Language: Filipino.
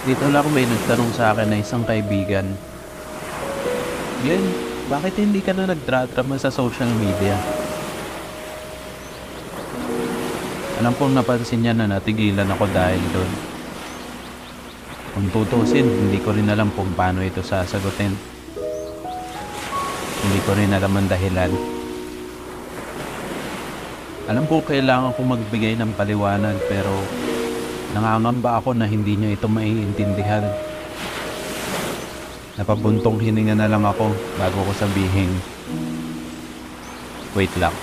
Dito lang may nagtanong sa akin na isang kaibigan, Glenn, bakit hindi ka na nagdradrama sa social media? Alam kong napansin niya na natigilan ako dahil doon. Kung tutusin, hindi ko rin alam kung paano ito sasagutin. Hindi ko rin alam ang dahilan. Alam ko kailangan kong magbigay ng paliwanag pero nangangamba ako na hindi niya ito maiintindihan. Napabuntong hininga na lang ako bago ko sabihin, wait lang.